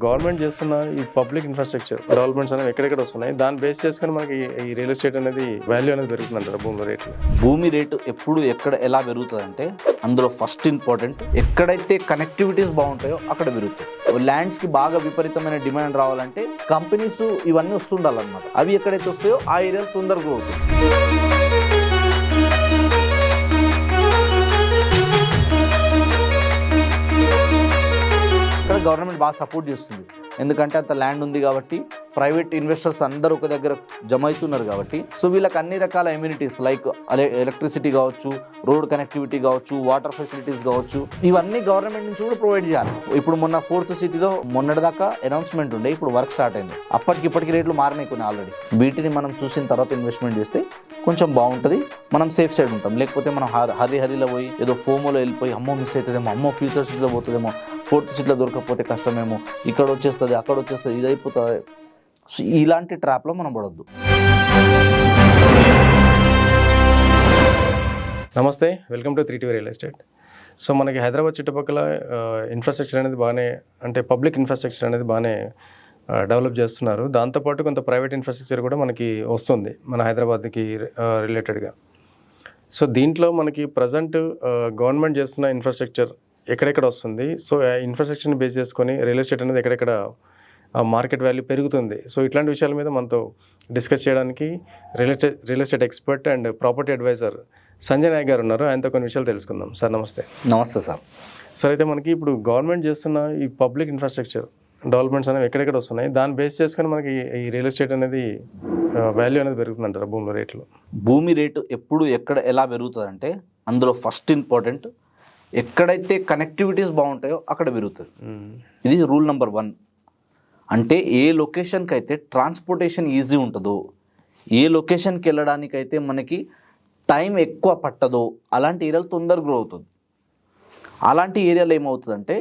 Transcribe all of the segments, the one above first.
Government చేస్తున్న ఈ public infrastructure developments అనేవి ఎక్కడెక్కడ వస్తున్నాయి, దాన్ని బేస్ చేసుకొని మనకి ఈ రియల్ ఎస్టేట్ అనేది వాల్యూ అనేది పెరుగుతుందంటారు. భూమి రేట్లు భూమి రేటు ఎప్పుడు ఎక్కడ ఎలా పెరుగుతుంది అంటే అందులో ఫస్ట్ ఇంపార్టెంట్ ఎక్కడైతే కనెక్టివిటీస్ బాగుంటాయో అక్కడ పెరుగుతాయి. ల్యాండ్స్కి బాగా విపరీతమైన డిమాండ్ రావాలంటే కంపెనీస్ ఇవన్నీ వస్తుండాలన్నమాట. అవి ఎక్కడైతే వస్తాయో ఆ ఏరియాలో తొందరగా అవుతుంది. గవర్నమెంట్ బాగా సపోర్ట్ చేస్తుంది, ఎందుకంటే అంత ల్యాండ్ ఉంది కాబట్టి ప్రైవేట్ ఇన్వెస్టర్స్ అందరూ ఒక దగ్గర జమ అవుతున్నారు కాబట్టి. సో వీళ్ళకి అన్ని రకాల ఎమ్యూనిటీస్ లైక్ ఎలక్ట్రిసిటీ కావచ్చు, రోడ్ కనెక్టివిటీ కావచ్చు, వాటర్ ఫెసిలిటీస్ కావచ్చు, ఇవన్నీ గవర్నమెంట్ నుంచి కూడా ప్రొవైడ్ చేయాలి. ఇప్పుడు మొన్న 4th సిటీలో మొన్నటిదాకా అనౌన్స్మెంట్ ఉండే, ఇప్పుడు వర్క్ స్టార్ట్ అయింది. ఇప్పటికి రేట్లు మారినాయి కొన్ని ఆల్రెడీ. వీటిని మనం చూసిన తర్వాత ఇన్వెస్ట్మెంట్ చేస్తే కొంచెం బాగుంటుంది, మనం సేఫ్ సైడ్ ఉంటాం. లేకపోతే మనం హరిలో పోయి ఏదో ఫోమోలో వెళ్ళిపోయి అమ్మో మిస్ అవుతుందేమో, అమ్మో ఫ్యూచర్ సిటీలో పోతుందేమో, 4th సిటీలో దొరకకపోతే కష్టమేమో, ఇక్కడ వచ్చేస్తుంది అక్కడ వచ్చేస్తుంది, ఇది అయిపోతుంది. సో ఇలాంటి ట్రాప్లో మనం పడొద్దు. నమస్తే, welcome to 3TV real estate. So మనకి హైదరాబాద్ చుట్టుపక్కల ఇన్ఫ్రాస్ట్రక్చర్ అనేది బాగానే, అంటే పబ్లిక్ ఇన్ఫ్రాస్ట్రక్చర్ అనేది బాగానే డెవలప్ చేస్తున్నారు. దాంతోపాటు కొంత ప్రైవేట్ ఇన్ఫ్రాస్ట్రక్చర్ కూడా మనకి వస్తుంది మన హైదరాబాద్కి రిలేటెడ్గా. సో దీంట్లో మనకి ప్రజెంట్ గవర్నమెంట్ చేస్తున్న ఇన్ఫ్రాస్ట్రక్చర్ ఎక్కడెక్కడ వస్తుంది, సో ఇన్ఫ్రాస్ట్రక్చర్ని బేస్ చేసుకొని రియల్ ఎస్టేట్ అనేది ఎక్కడెక్కడ మార్కెట్ వాల్యూ పెరుగుతుంది. సో ఇట్లాంటి విషయాల మీద మనతో డిస్కస్ చేయడానికి real estate expert and property advisor Sanjay Nayak garu ఉన్నారు. ఆయనతో కొన్ని విషయాలు తెలుసుకుందాం. సార్ నమస్తే. నమస్తే సార్. సార్ అయితే మనకి ఇప్పుడు గవర్నమెంట్ చేస్తున్న ఈ పబ్లిక్ ఇన్ఫ్రాస్ట్రక్చర్ డెవలప్మెంట్స్ అనేవి ఎక్కడెక్కడ వస్తున్నాయి, దాన్ని బేస్ చేసుకొని మనకి ఈ రియల్ ఎస్టేట్ అనేది వాల్యూ అనేది పెరుగుతుందంటారు. భూమి రేట్లు భూమి రేటు ఎప్పుడు ఎక్కడ ఎలా పెరుగుతుంది అంటే అందులో ఫస్ట్ ఇంపార్టెంట్ ఎక్కడైతే కనెక్టివిటీస్ బాగుంటాయో అక్కడ పెరుగుతుంది. ఇది రూల్ నెంబర్ 1. అంటే ఏ లొకేషన్కి అయితే ట్రాన్స్పోర్టేషన్ ఈజీ ఉంటుందో, ఏ లొకేషన్కి వెళ్ళడానికైతే మనకి టైం ఎక్కువ పట్టదో అలాంటి ఏరియాలు తొందరగా గ్రో అవుతుంది. అలాంటి ఏరియాలో ఏమవుతుందంటే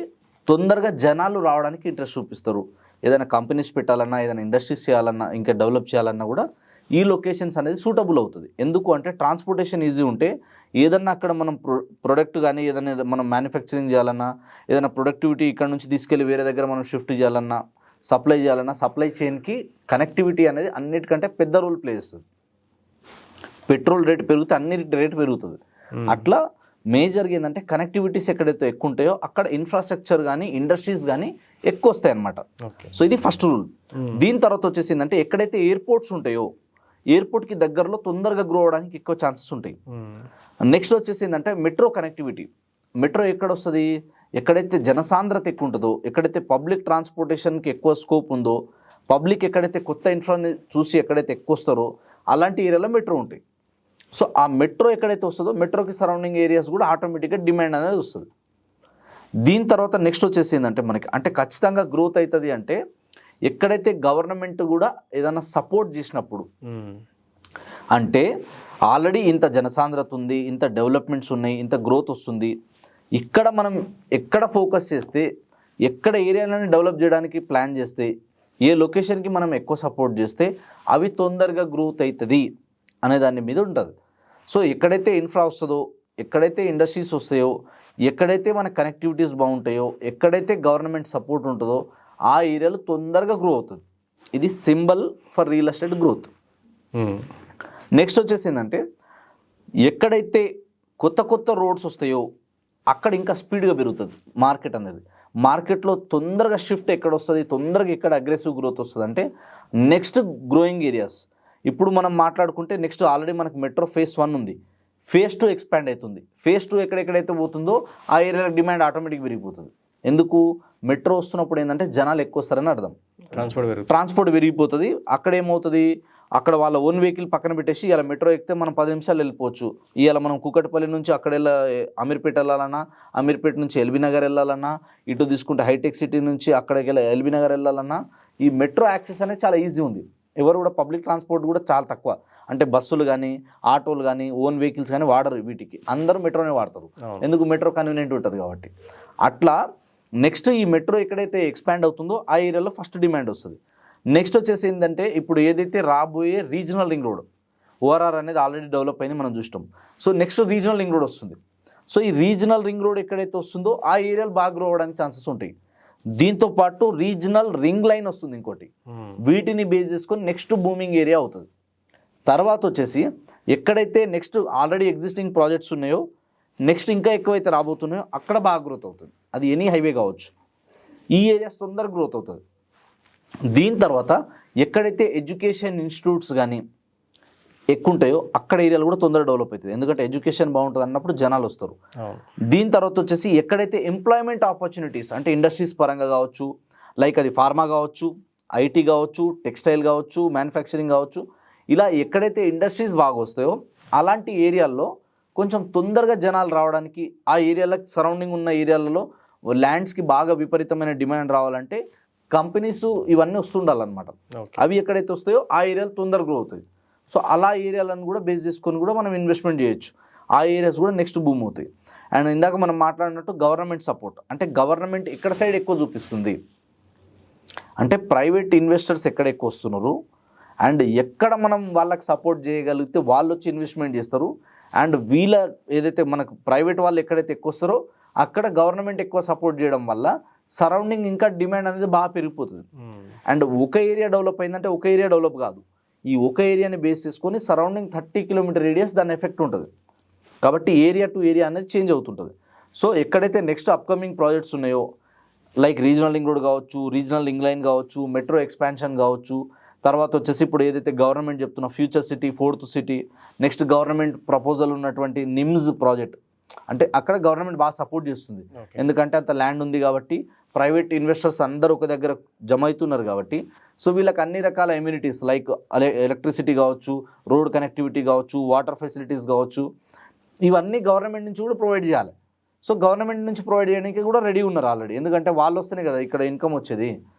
తొందరగా జనాలు రావడానికి ఇంట్రెస్ట్ చూపిస్తారు. ఏదైనా కంపెనీస్ పెట్టాలన్నా, ఏదైనా ఇండస్ట్రీస్ చేయాలన్నా, ఇంకా డెవలప్ చేయాలన్నా కూడా ఈ లొకేషన్స్ అనేది సూటబుల్ అవుతుంది. ఎందుకు అంటే ట్రాన్స్పోర్టేషన్ ఈజీ ఉంటే ఏదన్నా అక్కడ మనం ప్రొడక్ట్ కానీ ఏదైనా మనం మ్యానుఫ్యాక్చరింగ్ చేయాలన్నా, ఏదైనా ప్రొడక్టివిటీ ఇక్కడ నుంచి తీసుకెళ్ళి వేరే దగ్గర మనం షిఫ్ట్ చేయాలన్నా, సప్లై చేయాలన్నా, సప్లై చైన్కి కనెక్టివిటీ అనేది అన్నిటికంటే పెద్ద రోల్ ప్లే చేస్తుంది. పెట్రోల్ రేట్ పెరిగితే అన్ని రేట్ పెరుగుతుంది. అట్లా మేజర్గా ఏంటంటే కనెక్టివిటీస్ ఎక్కడైతే ఎక్కువ ఉంటాయో అక్కడ ఇన్ఫ్రాస్ట్రక్చర్ కానీ ఇండస్ట్రీస్ కానీ ఎక్కువ వస్తాయి అన్నమాట. సో ఇది ఫస్ట్ రూల్. దీని తర్వాత వచ్చేసి ఏంటంటే ఎక్కడైతే ఎయిర్పోర్ట్స్ ఉంటాయో ఎయిర్పోర్ట్కి దగ్గరలో తొందరగా గ్రో అవడానికి ఎక్కువ ఛాన్సెస్ ఉంటాయి. నెక్స్ట్ వచ్చేసి ఏంటంటే మెట్రో కనెక్టివిటీ. మెట్రో ఎక్కడ వస్తుంది, ఎక్కడైతే జనసాంద్రత ఎక్కువ ఉంటుందో, ఎక్కడైతే పబ్లిక్ ట్రాన్స్పోర్టేషన్కి ఎక్కువ స్కోప్ ఉందో, పబ్లిక్ ఎక్కడైతే కొత్త ఇన్ఫ్రాని చూసి ఎక్కడైతే ఎక్కువ వస్తారో అలాంటి ఏరియాలో మెట్రో ఉంటాయి. సో ఆ మెట్రో ఎక్కడైతే వస్తుందో మెట్రోకి సరౌండింగ్ ఏరియాస్ కూడా ఆటోమేటిక్గా డిమాండ్ అనేది వస్తుంది. దీని తర్వాత నెక్స్ట్ వచ్చేసి ఏంటంటే మనకి అంటే ఖచ్చితంగా గ్రోత్ అవుతుంది అంటే ఎక్కడైతే గవర్నమెంట్ కూడా ఏదైనా సపోర్ట్ చేసినప్పుడు, అంటే ఆల్రెడీ ఇంత జనసాంద్రత ఉంది, ఇంత డెవలప్మెంట్స్ ఉన్నాయి, ఇంత గ్రోత్ వస్తుంది, ఇక్కడ మనం ఎక్కడ ఫోకస్ చేస్తే, ఎక్కడ ఏరియాలను డెవలప్ చేయడానికి ప్లాన్ చేస్తే, ఏ లొకేషన్కి మనం ఎక్కువ సపోర్ట్ చేస్తే అవి తొందరగా గ్రోత్ అవుతుంది అనే దాని మీద ఉంటుంది. సో ఎక్కడైతే ఇన్ఫ్రా వస్తుందో, ఎక్కడైతే ఇండస్ట్రీస్ వస్తాయో, ఎక్కడైతే మన కనెక్టివిటీస్ బాగుంటాయో, ఎక్కడైతే గవర్నమెంట్ సపోర్ట్ ఉంటుందో ఆ ఏరియాలో తొందరగా గ్రో అవుతుంది. ఇది symbol for real estate growth. Next వచ్చేసి ఏంటంటే ఎక్కడైతే కొత్త రోడ్స్ వస్తాయో అక్కడ ఇంకా స్పీడ్గా పెరుగుతుంది మార్కెట్ అనేది. మార్కెట్లో తొందరగా షిఫ్ట్ ఎక్కడ వస్తుంది, తొందరగా ఎక్కడ అగ్రెసివ్ గ్రోత్ వస్తుంది అంటే నెక్స్ట్ గ్రోయింగ్ ఏరియాస్. ఇప్పుడు మనం మాట్లాడుకుంటే నెక్స్ట్ ఆల్రెడీ మనకు మెట్రో ఫేజ్ 1 ఉంది, ఫేజ్ 2 ఎక్స్పాండ్ అవుతుంది. ఫేజ్ 2 ఎక్కడెక్కడైతే పోతుందో ఆ ఏరియాలో డిమాండ్ ఆటోమేటిక్ పెరిగిపోతుంది. ఎందుకు, మెట్రో వస్తున్నప్పుడు ఏంటంటే జనాలు ఎక్కువ వస్తారని అర్థం, ట్రాన్స్పోర్ట్ పెరిగిపోతుంది. అక్కడ ఏమవుతుంది, అక్కడ వాళ్ళ ఓన్ వెహికల్ పక్కన పెట్టేసి ఇలా మెట్రో ఎక్కితే మనం 10 నిమిషాలు వెళ్ళిపోవచ్చు. ఇవాళ మనం కూకట్పల్లి నుంచి అక్కడ అమీర్పేట వెళ్ళాలన్నా, అమీర్పేట నుంచి ఎల్బీ నగర్ వెళ్ళాలన్నా, ఇటు తీసుకుంటే హైటెక్ సిటీ నుంచి అక్కడికి ఎల్బీ నగర్ వెళ్ళాలన్నా ఈ మెట్రో యాక్సెస్ అనేది చాలా ఈజీ ఉంది. ఎవరు కూడా పబ్లిక్ ట్రాన్స్పోర్ట్ కూడా చాలా తక్కువ, అంటే బస్సులు కానీ ఆటోలు కానీ ఓన్ వెహికల్స్ కానీ వాడరు. వీటికి అందరూ మెట్రోనే వాడతారు. ఎందుకు, మెట్రో కన్వీనియంట్ ఉంటుంది కాబట్టి. అట్లా నెక్స్ట్ ఈ మెట్రో ఎక్కడైతే ఎక్స్పాండ్ అవుతుందో ఆ ఏరియాలో ఫస్ట్ డిమాండ్ వస్తుంది. నెక్స్ట్ వచ్చేసి ఏంటంటే ఇప్పుడు ఏదైతే రాబోయే రీజనల్ రింగ్ రోడ్ ఓఆర్ఆర్ అనేది ఆల్రెడీ డెవలప్ అయింది మనం చూస్తాం. So next regional ring road వస్తుంది. సో ఈ రీజనల్ రింగ్ రోడ్ ఎక్కడైతే వస్తుందో ఆ ఏరియాలు బాగా గ్రో అవ్వడానికి ఛాన్సెస్ ఉంటాయి. దీంతో పాటు రీజనల్ రింగ్ లైన్ వస్తుంది ఇంకోటి. వీటిని బేస్ చేసుకొని నెక్స్ట్ బూమింగ్ ఏరియా అవుతుంది. తర్వాత వచ్చేసి ఎక్కడైతే నెక్స్ట్ ఆల్రెడీ ఎగ్జిస్టింగ్ ప్రాజెక్ట్స్ ఉన్నాయో నెక్స్ట్ ఇంకా ఎక్కువైతే రాబోతున్నాయో అక్కడ బాగా గ్రోత్ అవుతుంది. అది ఎనీ హైవే కావచ్చు. ఈ ఏరియాస్ తొందరగా గ్రోత్ అవుతుంది. దీని తర్వాత ఎక్కడైతే ఎడ్యుకేషన్ ఇన్స్టిట్యూట్స్ కానీ ఎక్కువ ఉంటాయో అక్కడ ఏరియాలు కూడా తొందరగా డెవలప్ అవుతుంది. ఎందుకంటే ఎడ్యుకేషన్ బాగుంటుంది అన్నప్పుడు జనాలు వస్తారు. దీని తర్వాత వచ్చేసి ఎక్కడైతే ఎంప్లాయ్మెంట్ ఆపర్చునిటీస్ అంటే ఇండస్ట్రీస్ పరంగా కావచ్చు, లైక్ అది ఫార్మా కావచ్చు, ఐటీ కావచ్చు, టెక్స్టైల్ కావచ్చు, మ్యానుఫ్యాక్చరింగ్ కావచ్చు, ఇలా ఎక్కడైతే ఇండస్ట్రీస్ బాగా వస్తాయో అలాంటి ఏరియాల్లో కొంచెం తొందరగా జనాలు రావడానికి, ఆ ఏరియాలకు సరౌండింగ్ ఉన్న ఏరియాలలో ల్యాండ్స్కి బాగా విపరీతమైన డిమాండ్ రావాలంటే కంపెనీస్ ఇవన్నీ వస్తుండాలన్నమాట. అవి ఎక్కడైతే వస్తాయో ఆ ఏరియాలు తొందరగా గ్రో అవుతాయి. సో అలా ఏరియాలను కూడా బేస్ చేసుకొని కూడా మనం ఇన్వెస్ట్మెంట్ చేయొచ్చు. ఆ ఏరియాస్ కూడా నెక్స్ట్ బూమ్ అవుతాయి. అండ్ ఇందాక మనం మాట్లాడినట్టు గవర్నమెంట్ సపోర్ట్ అంటే గవర్నమెంట్ ఇక్కడ సైడ్ ఎక్కువ చూపిస్తుంది అంటే ప్రైవేట్ ఇన్వెస్టర్స్ ఎక్కడ ఎక్కువ వస్తున్నారు అండ్ ఎక్కడ మనం వాళ్ళకి సపోర్ట్ చేయగలిగితే వాళ్ళు వచ్చి ఇన్వెస్ట్మెంట్ చేస్తారు. అండ్ వీళ్ళ ఏదైతే మనకు ప్రైవేట్ వాళ్ళు ఎక్కడైతే ఎక్కువ వస్తారో అక్కడ గవర్నమెంట్ ఎక్కువ సపోర్ట్ చేయడం వల్ల సరౌండింగ్ ఇంకా డిమాండ్ అనేది బాగా పెరిగిపోతుంది. అండ్ ఒక ఏరియా డెవలప్ అయిందంటే ఒక ఏరియా డెవలప్ కాదు, ఈ ఒక ఏరియాని బేస్ చేసుకొని సరౌండింగ్ 30 కిలోమీటర్ రేడియస్ దాని ఎఫెక్ట్ ఉంటుంది. కాబట్టి ఏరియా టు ఏరియా అనేది చేంజ్ అవుతుంటుంది. సో ఎక్కడైతే నెక్స్ట్ అప్కమింగ్ ప్రాజెక్ట్స్ ఉన్నాయో లైక్ రీజనల్ లింక్ రోడ్ కావచ్చు, రీజనల్ లింక్ లైన్ కావచ్చు, మెట్రో ఎక్స్పాన్షన్ కావచ్చు, తర్వాత వచ్చేసి ఇప్పుడు ఏదైతే గవర్నమెంట్ చెప్తున్న future city, 4th city, next government proposal ఉన్నటువంటి నిమ్స్ ప్రాజెక్ట్, అంటే అక్కడ గవర్నమెంట్ బాగా సపోర్ట్ చేస్తుంది. ఎందుకంటే అంత ల్యాండ్ ఉంది కాబట్టి ప్రైవేట్ ఇన్వెస్టర్స్ అందరూ ఒక దగ్గర జమ అవుతున్నారు కాబట్టి సో వీళ్ళకి అన్ని రకాల ఎమ్యూనిటీస్ లైక్ ఎలక్ట్రిసిటీ కావచ్చు, రోడ్ కనెక్టివిటీ కావచ్చు, వాటర్ ఫెసిలిటీస్ కావచ్చు, ఇవన్నీ గవర్నమెంట్ నుంచి కూడా ప్రొవైడ్ చేయాలి. సో గవర్నమెంట్ నుంచి ప్రొవైడ్ చేయడానికి కూడా రెడీ ఉన్నారు ఆల్రెడీ. ఎందుకంటే వాళ్ళు వస్తేనే కదా ఇక్కడ ఇన్కమ్ వచ్చేది.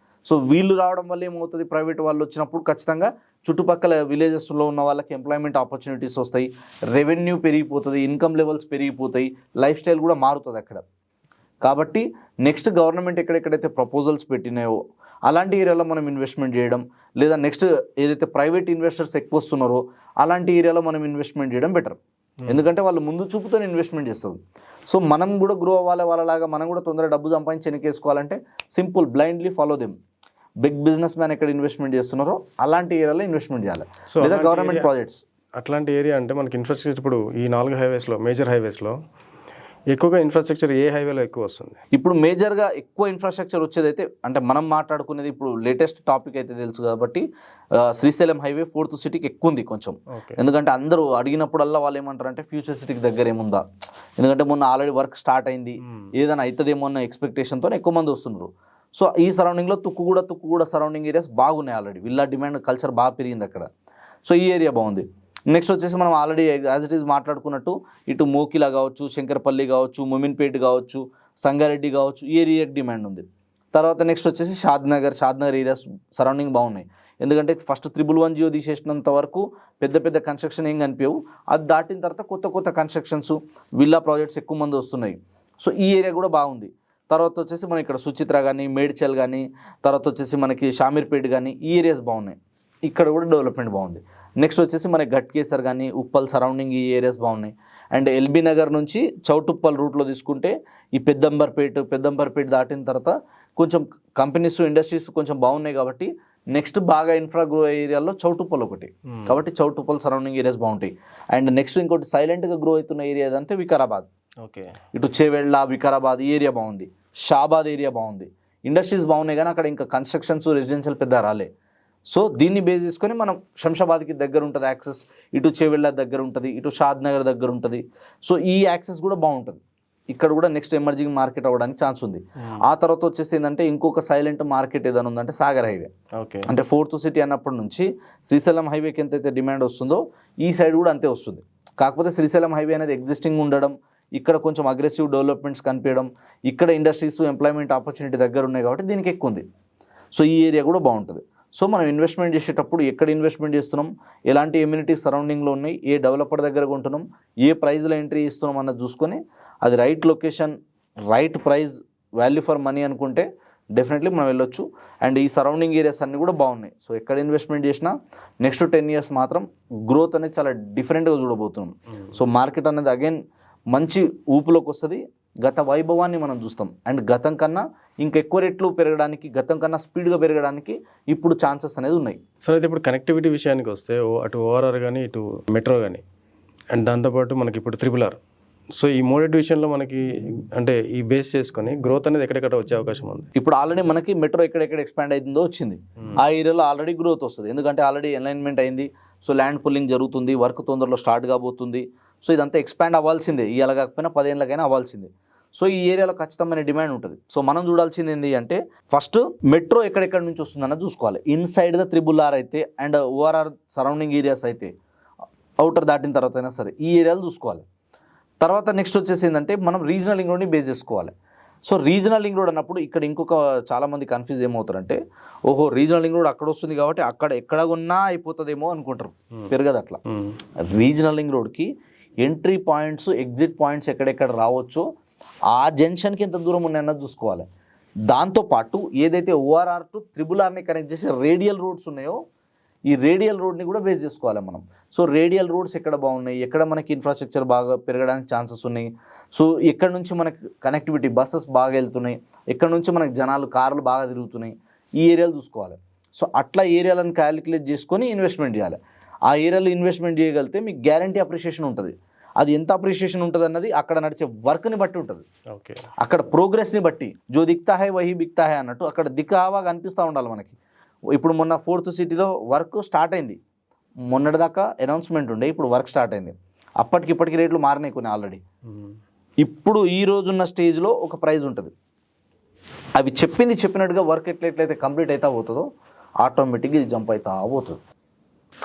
సో వీళ్ళు రావడం వల్ల ఏమవుతుంది, ప్రైవేట్ వాళ్ళు వచ్చినప్పుడు ఖచ్చితంగా చుట్టుపక్కల విలేజెస్లో ఉన్న వాళ్ళకి ఎంప్లాయ్మెంట్ ఆపర్చునిటీస్ వస్తాయి, రెవెన్యూ పెరిగిపోతుంది, ఇన్కమ్ లెవెల్స్ పెరిగిపోతాయి, లైఫ్ స్టైల్ కూడా మారుతుంది అక్కడ. కాబట్టి నెక్స్ట్ గవర్నమెంట్ ఎక్కడెక్కడైతే ప్రపోజల్స్ పెట్టినాయో అలాంటి ఏరియాలో మనం ఇన్వెస్ట్మెంట్ చేయడం, లేదా నెక్స్ట్ ఏదైతే ప్రైవేట్ ఇన్వెస్టర్స్ ఎక్కువ వస్తున్నారో అలాంటి ఏరియాలో మనం ఇన్వెస్ట్మెంట్ చేయడం బెటర్. ఎందుకంటే వాళ్ళు ముందు చూపుతో ఇన్వెస్ట్మెంట్ చేస్తారు. సో మనం కూడా గ్రో అవ్వాలి, వాళ్ళలాగా మనం కూడా తొందరగా డబ్బు సంపాదించి వెనకేసుకోవాలంటే simple blindly follow them. Big business man ఎక్కడ ఇన్వెస్ట్మెంట్ చేస్తున్నారో అలాంటి ఏరియాలో ఇన్వెస్ట్మెంట్ చేయాలి, లేదా గవర్నమెంట్ ప్రాజెక్ట్స్. అట్లాంటి ఏరియా అంటే మనకి ఇన్ఫ్రాస్ట్రక్చర్ ఇప్పుడు ఈ 4 హైవేస్లో మేజర్ హైవేస్లో ఎక్కువగా ఇన్ఫ్రాస్ట్రక్చర్ ఏ హైవేలో ఎక్కువ వస్తుంది? ఇప్పుడు మేజర్గా ఎక్కువ ఇన్ఫ్రాస్ట్రక్చర్ వచ్చేదైతే అంటే మనం మాట్లాడుకునేది ఇప్పుడు లేటెస్ట్ టాపిక్ అయితే తెలుసు కాబట్టి శ్రీశైలం హైవే 4th సిటీకి ఎక్కువ ఉంది కొంచెం. ఎందుకంటే అందరూ అడిగినప్పుడల్లా వాళ్ళు ఏమంటారు అంటే ఫ్యూచర్ సిటీకి దగ్గర ఏముందా, ఎందుకంటే మొన్న ఆల్రెడీ వర్క్ స్టార్ట్ అయింది, ఏదైనా అవుతుందేమో అన్న ఎక్స్పెక్టేషన్తో ఎక్కువ మంది వస్తున్నారు. సో ఈ సరౌండింగ్లో తుక్కుగూడ సరౌండింగ్ ఏరియాస్ బాగున్నాయి, ఆల్రెడీ విల్లా డిమాండ్ కల్చర్ బాగా పెరిగింది అక్కడ. సో ఈ ఏరియా బాగుంది. నెక్స్ట్ వచ్చేసి మనం ఆల్రెడీ యాజ్ ఇట్ ఈజ్ మాట్లాడుకున్నట్టు ఇటు మోకిలా కావచ్చు, శంకరపల్లి కావచ్చు, మొమిన్పేట్ కావచ్చు, సంగారెడ్డి కావచ్చు, ఈ ఏరియాకి డిమాండ్ ఉంది. తర్వాత నెక్స్ట్ వచ్చేసి షాద్నగర్ ఏరియాస్ సరౌండింగ్ బాగున్నాయి. ఎందుకంటే ఫస్ట్ 111 జియో తీసేసినంత వరకు పెద్ద పెద్ద కన్స్ట్రక్షన్ ఏం కనిపించవు, అది దాటిన తర్వాత కొత్త కన్స్ట్రక్షన్స్, విల్లా ప్రాజెక్ట్స్ ఎక్కువ మంది వస్తున్నాయి. సో ఈ ఏరియా కూడా బాగుంది. తర్వాత వచ్చేసి మనం ఇక్కడ సుచిత్ర కానీ, మేడ్చల్ కానీ, తర్వాత వచ్చేసి మనకి షామీర్పేట్ కానీ, ఈ ఏరియాస్ బాగున్నాయి, ఇక్కడ కూడా డెవలప్మెంట్ బాగుంది. నెక్స్ట్ వచ్చేసి మనకి ఘట్కేసర్ కానీ, ఉప్పల్ సరౌండింగ్ ఈ ఏరియాస్ బాగున్నాయి. అండ్ ఎల్బీ నగర్ నుంచి చౌటుప్పల్ రూట్లో తీసుకుంటే ఈ పెద్దంబర్పేట దాటిన తర్వాత కొంచెం కంపెనీస్, ఇండస్ట్రీస్ కొంచెం బాగున్నాయి కాబట్టి నెక్స్ట్ బాగా ఇన్ఫ్రా గ్రో ఏరియాలో చౌటుప్పల్ ఒకటి, కాబట్టి చౌటుప్పల్ సరౌండింగ్ ఏరియాస్ బాగుంటాయి. అండ్ నెక్స్ట్ ఇంకోటి సైలెంట్గా గ్రో అవుతున్న ఏరియా అంటే వికారాబాద్. ఓకే, ఇటు చేవెళ్ళ, వికారాబాద్ ఈ ఏరియా బాగుంది, షాబాద్ ఏరియా బాగుంది, ఇండస్ట్రీస్ బాగున్నాయి కానీ అక్కడ ఇంకా కన్స్ట్రక్షన్స్ రెసిడెన్షియల్ పెద్ద రాలే. సో దీన్ని బేస్ చేసుకొని మనం శంషాబాద్కి దగ్గర ఉంటుంది యాక్సెస్, ఇటు చేవెళ్ళ దగ్గర ఉంటుంది, ఇటు షాద్ నగర్ దగ్గర ఉంటుంది. సో ఈ యాక్సెస్ కూడా బాగుంటుంది, ఇక్కడ కూడా నెక్స్ట్ ఎమర్జింగ్ మార్కెట్ అవ్వడానికి ఛాన్స్ ఉంది. ఆ తర్వాత వచ్చేసి ఏంటంటే ఇంకొక సైలెంట్ మార్కెట్ ఏదైనా ఉందంటే సాగర్ హైవే. ఓకే, అంటే 4th సిటీ అన్నప్పటి నుంచి శ్రీశైలం హైవేకి ఎంతైతే డిమాండ్ వస్తుందో ఈ సైడ్ కూడా అంతే వస్తుంది. కాకపోతే శ్రీశైలం హైవే అనేది ఎగ్జిస్టింగ్ ఉండడం, ఇక్కడ కొంచెం అగ్రెసివ్ డెవలప్మెంట్స్ కనిపించడం, ఇక్కడ ఇండస్ట్రీస్, ఎంప్లాయ్మెంట్ ఆపర్చునిటీ దగ్గర ఉన్నాయి కాబట్టి దీనికి ఎక్కువ ఉంది. సో ఈ ఏరియా కూడా బాగుంటుంది. సో మనం ఇన్వెస్ట్మెంట్ చేసేటప్పుడు ఎక్కడ ఇన్వెస్ట్మెంట్ చేస్తున్నాం, ఎలాంటి ఎమ్యూనిటీస్ సరౌండింగ్లో ఉన్నాయి, ఏ డెవలపర్ దగ్గర కొంటున్నాం, ఏ ప్రైజ్లో ఎంట్రీ ఇస్తున్నాం అన్నది చూసుకొని అది right location, right price, value for money అనుకుంటే డెఫినెట్లీ మనం వెళ్ళొచ్చు. అండ్ ఈ సరౌండింగ్ ఏరియాస్ అన్నీ కూడా బాగున్నాయి. సో ఎక్కడ ఇన్వెస్ట్మెంట్ చేసినా నెక్స్ట్ 10 years మాత్రం గ్రోత్ అనేది చాలా డిఫరెంట్గా చూడబోతున్నాం. సో మార్కెట్ అనేది అగైన్ మంచి ఊపులోకి వస్తుంది, గత వైభవాన్ని మనం చూస్తాం. అండ్ గతం కన్నా ఇంకెక్కువ రెట్లు పెరగడానికి, గతం కన్నా స్పీడ్గా పెరగడానికి ఇప్పుడు ఛాన్సెస్ అనేది ఉన్నాయి. సార్ అయితే ఇప్పుడు కనెక్టివిటీ విషయానికి వస్తే అటు ఓఆర్ఆర్ కానీ ఇటు మెట్రో కానీ అండ్ దాంతోపాటు మనకి ఇప్పుడు RRR, సో ఈ మూడింటి విషయంలో మనకి అంటే ఈ బేస్ చేసుకొని గ్రోత్ అనేది ఎక్కడెక్కడ వచ్చే అవకాశం ఉంది? ఇప్పుడు ఆల్రెడీ మనకి మెట్రో ఎక్కడెక్కడ ఎక్స్పాండ్ అవుతుందో వచ్చింది, ఆ ఏరియాలో ఆల్రెడీ గ్రోత్ వస్తుంది. ఎందుకంటే ఆల్రెడీ అలైన్మెంట్ అయింది, సో ల్యాండ్ పుల్లింగ్ జరుగుతుంది, వర్క్ తొందరలో స్టార్ట్ కాబోతుంది. సో ఇదంతా ఎక్స్పాండ్ అవ్వాల్సిందే, ఇవాళ కాకపోయినా 10 ఏళ్ళకైనా అవ్వాల్సిందే. సో ఈ ఏరియాలో ఖచ్చితమైన డిమాండ్ ఉంటుంది. సో మనం చూడాల్సింది ఏంటి అంటే ఫస్ట్ మెట్రో ఎక్కడెక్కడ నుంచి వస్తుందన్నది చూసుకోవాలి. ఇన్సైడ్ ద RRR అయితే అండ్ ఓఆర్ఆర్ సరౌండింగ్ ఏరియాస్ అయితే, అవుటర్ దాటిన తర్వాత అయినా సరే ఈ ఏరియాలు చూసుకోవాలి. తర్వాత నెక్స్ట్ వచ్చేసి ఏంటంటే మనం రీజనల్ లింక్ రోడ్ని బేస్ చేసుకోవాలి. సో రీజనల్ లింక్ రోడ్ అన్నప్పుడు ఇక్కడ ఇంకొక చాలామంది కన్ఫ్యూజ్ ఏమవుతారంటే, ఓహో రీజనల్ లింక్ రోడ్ అక్కడ వస్తుంది కాబట్టి అక్కడ ఎక్కడ ఉన్నా అయిపోతుందేమో అనుకుంటారు. పెరగదు అట్లా. రీజనల్ లింక్ రోడ్కి ఎంట్రీ పాయింట్స్, ఎగ్జిట్ పాయింట్స్ ఎక్కడెక్కడ రావచ్చో ఆ జంక్షన్కి ఎంత దూరం ఉన్నాయన్నది చూసుకోవాలి. దాంతోపాటు ఏదైతే ORR టు RRRని కనెక్ట్ చేసే రేడియల్ రోడ్స్ ఉన్నాయో ఈ రేడియల్ రోడ్ని కూడా బేస్ చేసుకోవాలి మనం. సో రేడియల్ రోడ్స్ ఎక్కడ బాగున్నాయి, ఎక్కడ మనకి ఇన్ఫ్రాస్ట్రక్చర్ బాగా పెరగడానికి ఛాన్సెస్ ఉన్నాయి, సో ఎక్కడ నుంచి మనకి కనెక్టివిటీ బస్సెస్ బాగా వెళ్తున్నాయి, ఎక్కడ నుంచి మనకి జనాలు కార్లు బాగా తిరుగుతున్నాయి, ఈ ఏరియాలు చూసుకోవాలి. సో అట్లా ఏరియాలను క్యాలిక్యులేట్ చేసుకొని ఇన్వెస్ట్మెంట్ చేయాలి. ఆ ఏరియాలో ఇన్వెస్ట్మెంట్ చేయగలిగితే మీకు గ్యారంటీ అప్రిషియేషన్ ఉంటుంది. అది ఎంత అప్రిషియేషన్ ఉంటుంది అన్నది అక్కడ నడిచే వర్క్ని బట్టి ఉంటుంది, ఓకే, అక్కడ ప్రోగ్రెస్ని బట్టి. జో దిక్తా హై వహీ బిక్తా హై అన్నట్టు అక్కడ దిక్కావా కనిపిస్తూ ఉండాలి మనకి. ఇప్పుడు మొన్న 4th సిటీలో వర్క్ స్టార్ట్ అయింది, మొన్నటిదాకా అనౌన్స్మెంట్ ఉండే, ఇప్పుడు వర్క్ స్టార్ట్ అయింది. ఇప్పటికి రేట్లు మారినాయి కొన్ని ఆల్రెడీ. ఇప్పుడు ఈ రోజున్న స్టేజ్లో ఒక ప్రైజ్ ఉంటుంది, అవి చెప్పినట్టుగా వర్క్ ఎట్లయితే కంప్లీట్ అవుతా పోతుందో ఆటోమేటిక్గా ఇది జంప్ అవుతా పోతుంది.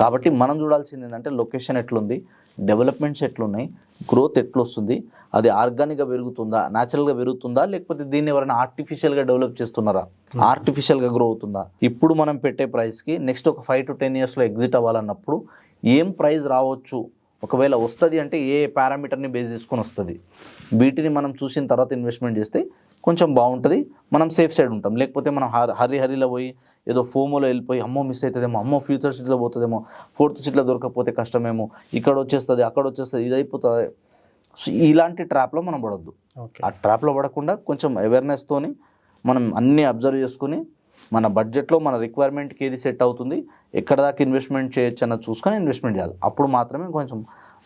కాబట్టి మనం చూడాల్సింది ఏంటంటే లొకేషన్ ఎట్లుంది, డెవలప్మెంట్స్ ఎట్లున్నాయి, గ్రోత్ ఎట్లొస్తుంది, అది ఆర్గానిక్గా పెరుగుతుందా, న్యాచురల్గా పెరుగుతుందా, లేకపోతే దీన్ని ఎవరైనా ఆర్టిఫిషియల్గా డెవలప్ చేస్తున్నారా, ఆర్టిఫిషియల్గా గ్రో అవుతుందా. ఇప్పుడు మనం పెట్టే ప్రైస్కి నెక్స్ట్ ఒక 5 to 10 yearsలో ఎగ్జిట్ అవ్వాలన్నప్పుడు ఏం ప్రైస్ రావచ్చు, ఒకవేళ వస్తుంది అంటే ఏ పారామీటర్ని బేస్ చేసుకొని వస్తుంది, వీటిని మనం చూసిన తర్వాత ఇన్వెస్ట్మెంట్ చేస్తే కొంచెం బాగుంటుంది, మనం సేఫ్ సైడ్ ఉంటాం. లేకపోతే మనం హరిలో పోయి ఏదో ఫోమోలో వెళ్ళిపోయి అమ్మో మిస్ అవుతుందేమో, అమ్మో ఫ్యూచర్ సీట్లో పోతుందేమో, 4th సీట్లో దొరకకపోతే కష్టమేమో, ఇక్కడ వచ్చేస్తుంది అక్కడ వచ్చేస్తుంది, ఇది అయిపోతుంది. సో ఇలాంటి ట్రాప్లో మనం పడొద్దు. ఆ ట్రాప్లో పడకుండా కొంచెం అవేర్నెస్తోని మనం అన్నీ అబ్జర్వ్ చేసుకుని మన బడ్జెట్లో మన రిక్వైర్మెంట్కి ఏది సెట్ అవుతుంది, ఎక్కడ దాకా ఇన్వెస్ట్మెంట్ చేయొచ్చు అన్నది చూసుకొని ఇన్వెస్ట్మెంట్ చేయాలి. అప్పుడు మాత్రమే కొంచెం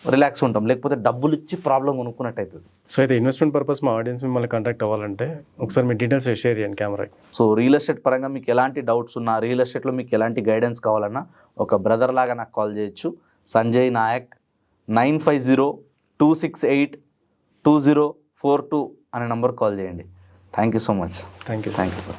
రిలాక్స్ ఉంటాం, లేకపోతే డబ్బులు ఇచ్చి ప్రాబ్లం కొనుక్కున్నట్టు అవుతుంది. సో అయితే ఇన్వెస్ట్మెంట్ పర్పస్ మా ఆడియన్స్ మిమ్మల్ని కాంటాక్ట్ అవ్వాలంటే ఒకసారి మీ డీటెయిల్స్ షేర్ చేయండి కెమెరాకి. సో రియల్ ఎస్టేట్ పరంగా మీకు ఎలాంటి డౌట్స్ ఉన్నా, రియల్ ఎస్టేట్లో మీకు ఎలాంటి గైడెన్స్ కావాలన్నా ఒక బ్రదర్ లాగా నాకు కాల్ చేయొచ్చు. సంజయ్ నాయక్ 9502682042 అనే నంబర్ కాల్ చేయండి. Thank you so much. Thank you sir.